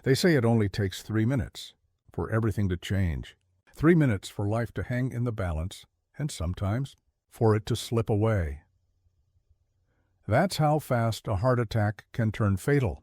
They say it only takes 3 minutes for everything to change. 3 minutes for life to hang in the balance, and sometimes for it to slip away. That's how fast a heart attack can turn fatal.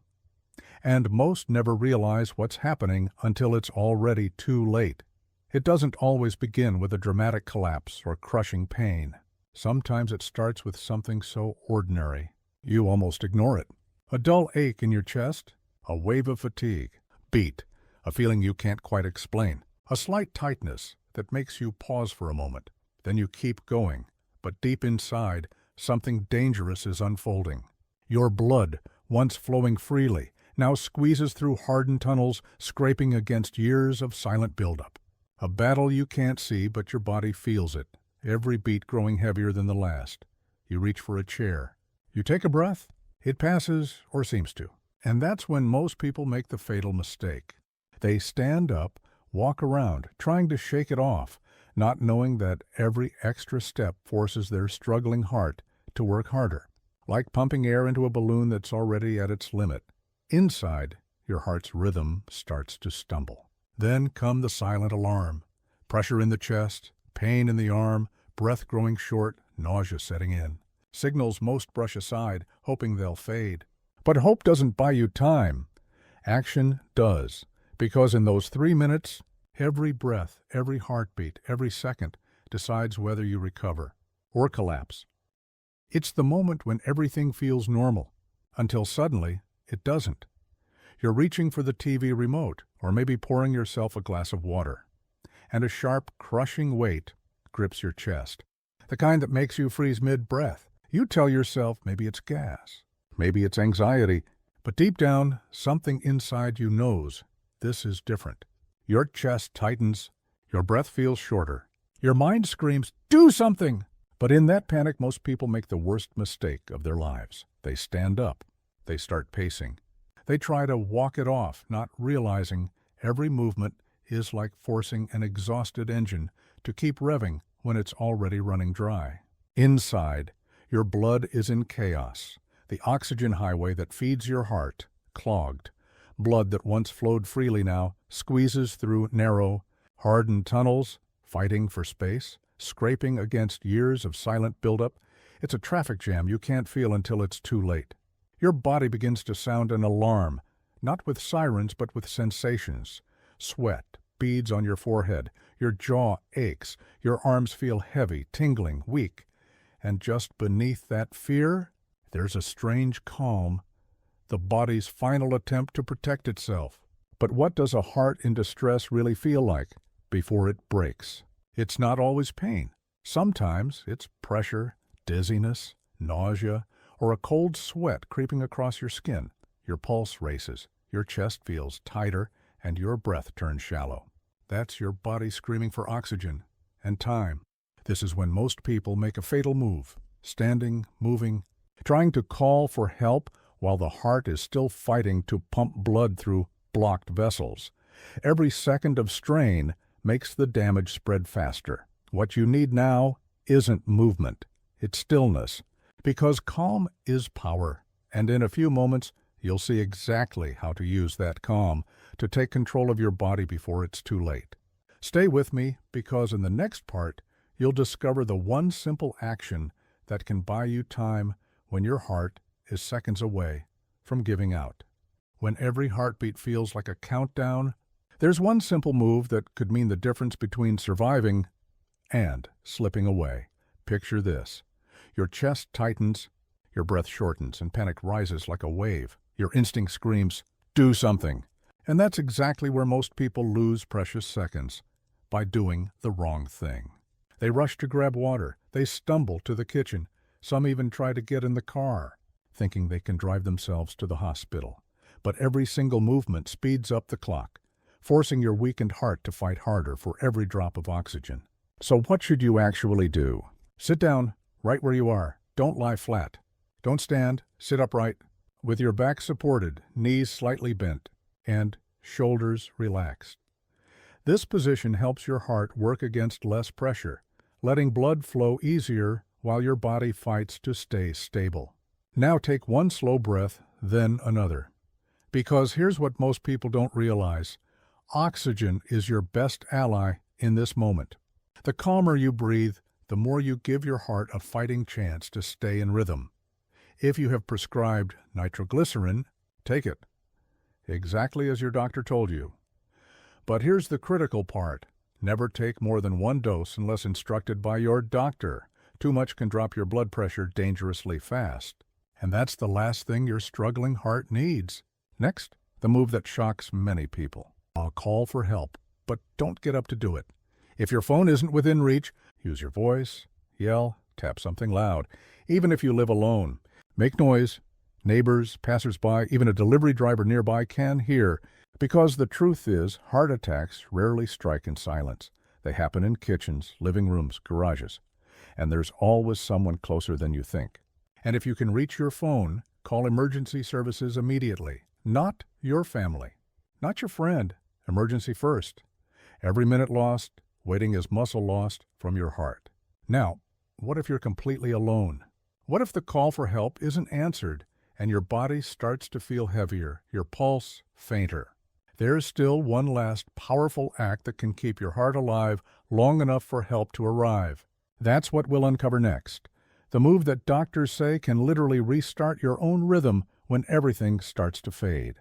And most never realize what's happening until it's already too late. It doesn't always begin with a dramatic collapse or crushing pain. Sometimes it starts with something so ordinary, you almost ignore it. A dull ache in your chest, a wave of fatigue, beat, a feeling you can't quite explain, a slight tightness that makes you pause for a moment. Then you keep going, but deep inside, something dangerous is unfolding. Your blood, once flowing freely, now squeezes through hardened tunnels, scraping against years of silent buildup. A battle you can't see, but your body feels it, every beat growing heavier than the last. You reach for a chair. You take a breath. It passes, or seems to. And that's when most people make the fatal mistake. They stand up, walk around, trying to shake it off, not knowing that every extra step forces their struggling heart to work harder, like pumping air into a balloon that's already at its limit. Inside, your heart's rhythm starts to stumble. Then come the silent alarm. Pressure in the chest, pain in the arm, breath growing short, nausea setting in. Signals most brush aside, hoping they'll fade. But hope doesn't buy you time. Action does, because in those 3 minutes, every breath, every heartbeat, every second decides whether you recover or collapse. It's the moment when everything feels normal, until suddenly it doesn't. You're reaching for the TV remote, or maybe pouring yourself a glass of water, and a sharp, crushing weight grips your chest, the kind that makes you freeze mid-breath. You tell yourself maybe it's gas, maybe it's anxiety, but deep down, something inside you knows this is different. Your chest tightens, your breath feels shorter, your mind screams, "Do something!" But in that panic, most people make the worst mistake of their lives. They stand up, they start pacing. They try to walk it off, not realizing every movement is like forcing an exhausted engine to keep revving when it's already running dry. Inside, your blood is in chaos, the oxygen highway that feeds your heart, clogged. Blood that once flowed freely now squeezes through narrow, hardened tunnels, fighting for space, scraping against years of silent buildup. It's a traffic jam you can't feel until it's too late. Your body begins to sound an alarm, not with sirens but with sensations. Sweat beads on your forehead, your jaw aches, your arms feel heavy, tingling, weak. And just beneath that fear, there's a strange calm, the body's final attempt to protect itself. But what does a heart in distress really feel like before it breaks? It's not always pain. Sometimes it's pressure, dizziness, nausea, or a cold sweat creeping across your skin. Your pulse races, your chest feels tighter, and your breath turns shallow. That's your body screaming for oxygen and time. This is when most people make a fatal move, standing, moving, trying to call for help while the heart is still fighting to pump blood through blocked vessels. Every second of strain makes the damage spread faster. What you need now isn't movement, it's stillness, because calm is power, and in a few moments you'll see exactly how to use that calm to take control of your body before it's too late. Stay with me, because in the next part, you'll discover the one simple action that can buy you time when your heart is seconds away from giving out. When every heartbeat feels like a countdown, there's one simple move that could mean the difference between surviving and slipping away. Picture this. Your chest tightens, your breath shortens, and panic rises like a wave. Your instinct screams, "Do something!" And that's exactly where most people lose precious seconds, by doing the wrong thing. They rush to grab water, they stumble to the kitchen, some even try to get in the car, thinking they can drive themselves to the hospital. But every single movement speeds up the clock, forcing your weakened heart to fight harder for every drop of oxygen. So what should you actually do? Sit down, right where you are. Don't lie flat. Don't stand, sit upright, with your back supported, knees slightly bent, and shoulders relaxed. This position helps your heart work against less pressure, letting blood flow easier while your body fights to stay stable. Now take one slow breath, then another. Because here's what most people don't realize. Oxygen is your best ally in this moment. The calmer you breathe, the more you give your heart a fighting chance to stay in rhythm. If you have prescribed nitroglycerin, take it. Exactly as your doctor told you. But here's the critical part. Never take more than one dose unless instructed by your doctor. Too much can drop your blood pressure dangerously fast. And that's the last thing your struggling heart needs. Next, the move that shocks many people. I'll call for help, but don't get up to do it. If your phone isn't within reach, use your voice, yell, tap something loud. Even if you live alone, make noise. Neighbors, passers-by, even a delivery driver nearby can hear. Because the truth is, heart attacks rarely strike in silence. They happen in kitchens, living rooms, garages. And there's always someone closer than you think. And if you can reach your phone, call emergency services immediately. Not your family. Not your friend. Emergency first. Every minute lost, waiting is muscle lost from your heart. Now, what if you're completely alone? What if the call for help isn't answered and your body starts to feel heavier, your pulse fainter? There's still one last powerful act that can keep your heart alive long enough for help to arrive. That's what we'll uncover next. The move that doctors say can literally restart your own rhythm when everything starts to fade.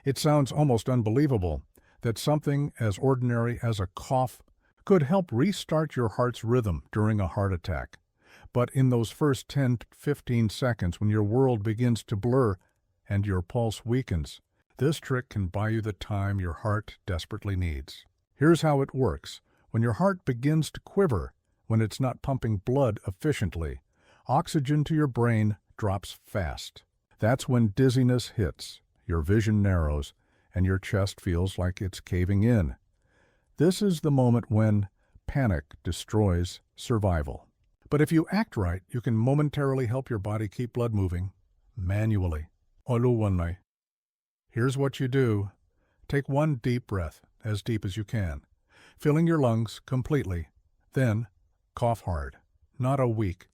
It sounds almost unbelievable that something as ordinary as a cough could help restart your heart's rhythm during a heart attack. But in those first 10 to 15 seconds when your world begins to blur and your pulse weakens, this trick can buy you the time your heart desperately needs. Here's how it works. When your heart begins to quiver, when it's not pumping blood efficiently, oxygen to your brain drops fast. That's when dizziness hits, your vision narrows, and your chest feels like it's caving in. This is the moment when panic destroys survival. But if you act right, you can momentarily help your body keep blood moving, manually. Oluwanai. Here's what you do. Take one deep breath, as deep as you can, filling your lungs completely. Then, cough hard. Not a weak,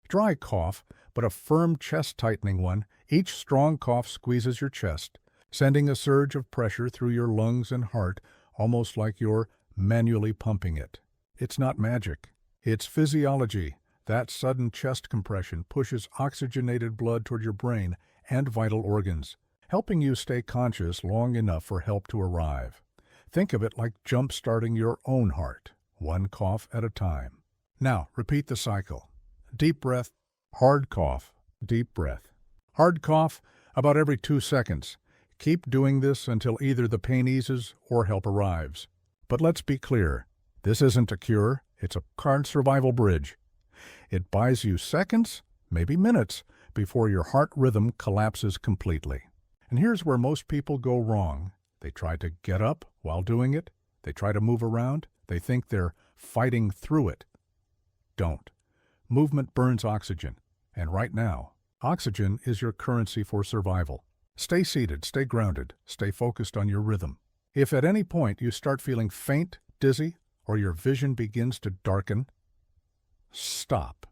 dry cough, but a firm chest-tightening one. Each strong cough squeezes your chest, sending a surge of pressure through your lungs and heart, almost like you're manually pumping it. It's not magic. It's physiology. That sudden chest compression pushes oxygenated blood toward your brain and vital organs, helping you stay conscious long enough for help to arrive. Think of it like jump-starting your own heart, one cough at a time. Now, repeat the cycle. Deep breath, hard cough, deep breath. Hard cough about every 2 seconds. Keep doing this until either the pain eases or help arrives. But let's be clear, this isn't a cure, it's a current survival bridge. It buys you seconds, maybe minutes, before your heart rhythm collapses completely. And here's where most people go wrong. They try to get up while doing it. They try to move around. They think they're fighting through it. Don't. Movement burns oxygen. And right now, oxygen is your currency for survival. Stay seated, stay grounded, stay focused on your rhythm. If at any point you start feeling faint, dizzy, or your vision begins to darken, stop.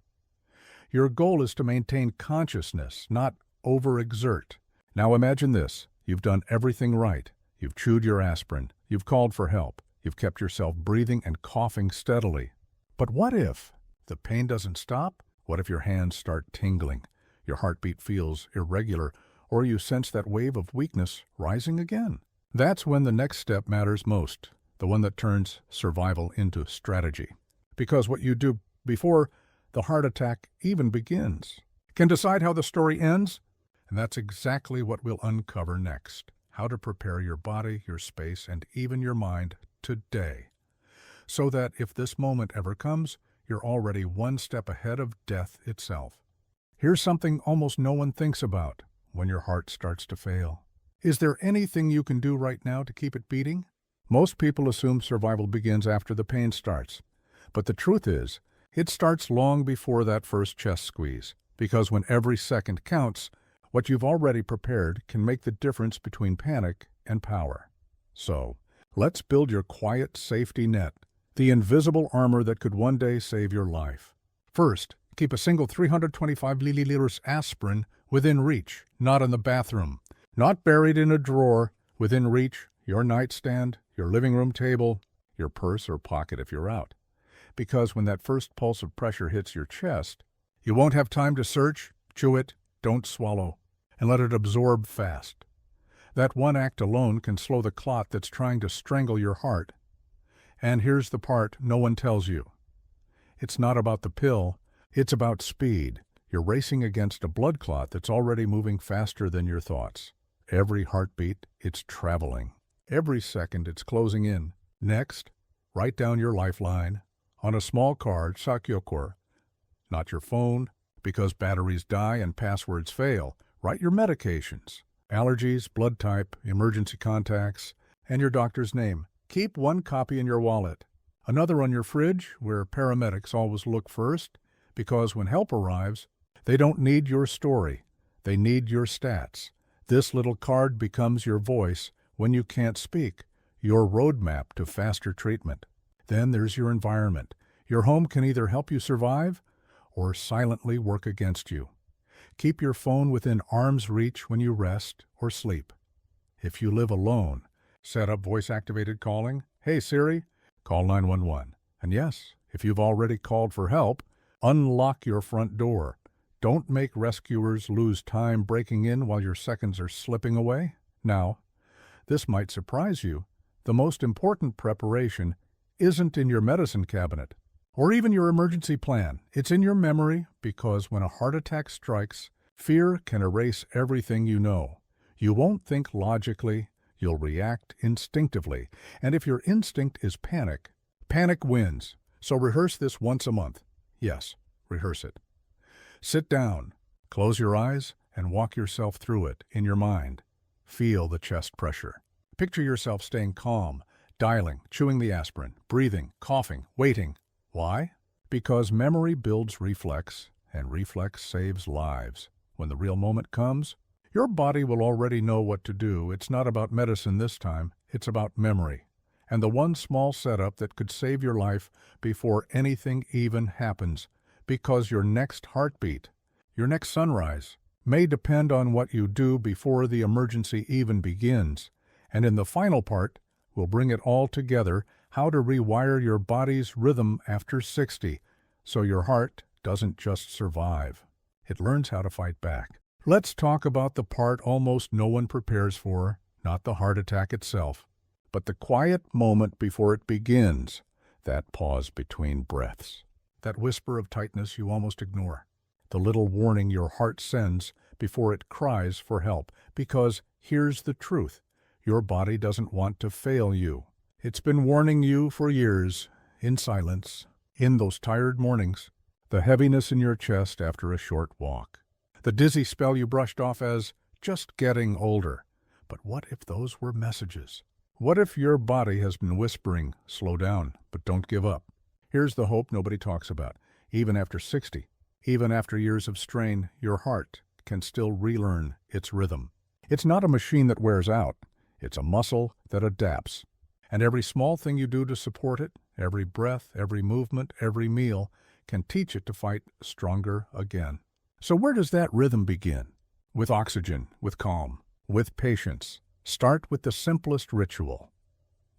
Your goal is to maintain consciousness, not overexert. Now imagine this. You've done everything right. You've chewed your aspirin. You've called for help. You've kept yourself breathing and coughing steadily. But what if the pain doesn't stop? What if your hands start tingling, your heartbeat feels irregular, or you sense that wave of weakness rising again? That's when the next step matters most, the one that turns survival into strategy. Because what you do before the heart attack even begins can decide how the story ends. And that's exactly what we'll uncover next. How to prepare your body, your space, and even your mind today. So that if this moment ever comes, you're already one step ahead of death itself. Here's something almost no one thinks about when your heart starts to fail. Is there anything you can do right now to keep it beating? Most people assume survival begins after the pain starts. But the truth is, it starts long before that first chest squeeze. Because when every second counts, what you've already prepared can make the difference between panic and power. So, let's build your quiet safety net, the invisible armor that could one day save your life. First, keep a single 325 milliliters aspirin within reach, not in the bathroom. Not buried in a drawer, within reach, your nightstand, your living room table, your purse or pocket if you're out. Because when that first pulse of pressure hits your chest, you won't have time to search, chew it, don't swallow, and let it absorb fast. That one act alone can slow the clot that's trying to strangle your heart. And here's the part no one tells you. It's not about the pill, it's about speed. You're racing against a blood clot that's already moving faster than your thoughts. Every heartbeat, it's traveling. Every second, it's closing in. Next, write down your lifeline. On a small card, Sakyokor. Not your phone, because batteries die and passwords fail. Write your medications, allergies, blood type, emergency contacts, and your doctor's name. Keep one copy in your wallet. Another on your fridge, where paramedics always look first, because when help arrives, they don't need your story. They need your stats. This little card becomes your voice when you can't speak, your roadmap to faster treatment. Then there's your environment. Your home can either help you survive or silently work against you. Keep your phone within arm's reach when you rest or sleep. If you live alone, set up voice-activated calling. Hey Siri, call 911. And yes, if you've already called for help, unlock your front door. Don't make rescuers lose time breaking in while your seconds are slipping away. Now, this might surprise you. The most important preparation isn't in your medicine cabinet or even your emergency plan. It's in your memory, because when a heart attack strikes, fear can erase everything you know. You won't think logically, you'll react instinctively. And if your instinct is panic, panic wins. So rehearse this once a month. Yes, rehearse it. Sit down, close your eyes, and walk yourself through it in your mind. Feel the chest pressure. Picture yourself staying calm, dialing, chewing the aspirin, breathing, coughing, waiting. Why? Because memory builds reflex, and reflex saves lives. When the real moment comes, your body will already know what to do. It's not about medicine this time, it's about memory. And the one small setup that could save your life before anything even happens. Because your next heartbeat, your next sunrise, may depend on what you do before the emergency even begins. And in the final part, we'll bring it all together, how to rewire your body's rhythm after 60, so your heart doesn't just survive. It learns how to fight back. Let's talk about the part almost no one prepares for, not the heart attack itself, but the quiet moment before it begins, that pause between breaths. That whisper of tightness you almost ignore. The little warning your heart sends before it cries for help. Because here's the truth. Your body doesn't want to fail you. It's been warning you for years, in silence, in those tired mornings, the heaviness in your chest after a short walk, the dizzy spell you brushed off as just getting older. But what if those were messages? What if your body has been whispering, slow down, but don't give up? Here's the hope nobody talks about. Even after 60, even after years of strain, your heart can still relearn its rhythm. It's not a machine that wears out. It's a muscle that adapts. And every small thing you do to support it, every breath, every movement, every meal, can teach it to fight stronger again. So where does that rhythm begin? With oxygen, with calm, with patience. Start with the simplest ritual.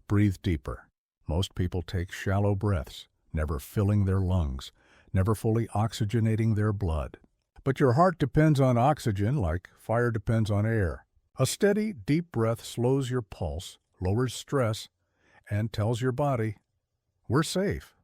Breathe deeper. Most people take shallow breaths, never filling their lungs, never fully oxygenating their blood. But your heart depends on oxygen like fire depends on air. A steady, deep breath slows your pulse, lowers stress, and tells your body, we're safe.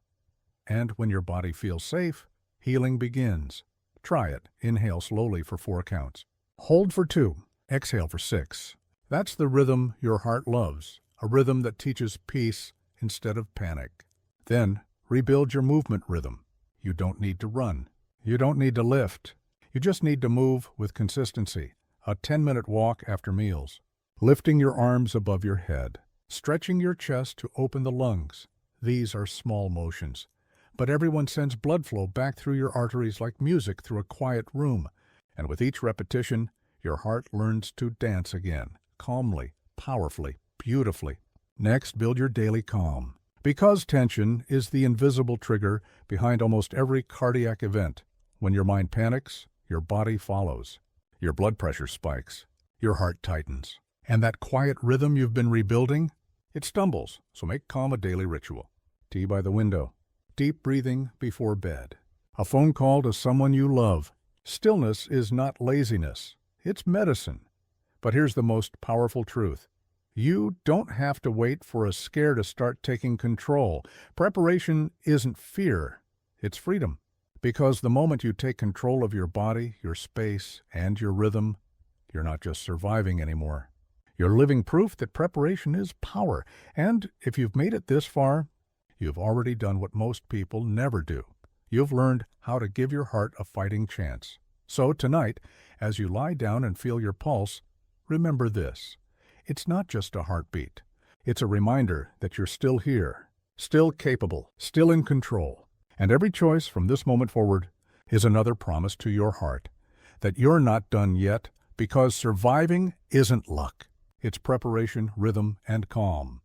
And when your body feels safe, healing begins. Try it. Inhale slowly for 4 counts. Hold for 2. Exhale for 6. That's the rhythm your heart loves, a rhythm that teaches peace instead of panic. Then, rebuild your movement rhythm. You don't need to run. You don't need to lift. You just need to move with consistency. A 10-minute walk after meals. Lifting your arms above your head. Stretching your chest to open the lungs. These are small motions. But everyone sends blood flow back through your arteries like music through a quiet room. And with each repetition, your heart learns to dance again, calmly, powerfully, beautifully. Next, build your daily calm. Because tension is the invisible trigger behind almost every cardiac event. When your mind panics, your body follows. Your blood pressure spikes. your heart tightens. And that quiet rhythm you've been rebuilding, it stumbles, so make calm a daily ritual. Tea by the window, deep breathing before bed, a phone call to someone you love. Stillness is not laziness, it's medicine. But here's the most powerful truth. You don't have to wait for a scare to start taking control. Preparation isn't fear, it's freedom. Because the moment you take control of your body, your space, and your rhythm, you're not just surviving anymore. You're living proof that preparation is power. And if you've made it this far, you've already done what most people never do. You've learned how to give your heart a fighting chance. So tonight, as you lie down and feel your pulse, remember this. It's not just a heartbeat. It's a reminder that you're still here, still capable, still in control. And every choice from this moment forward is another promise to your heart that you're not done yet, because surviving isn't luck. It's preparation, rhythm, and calm.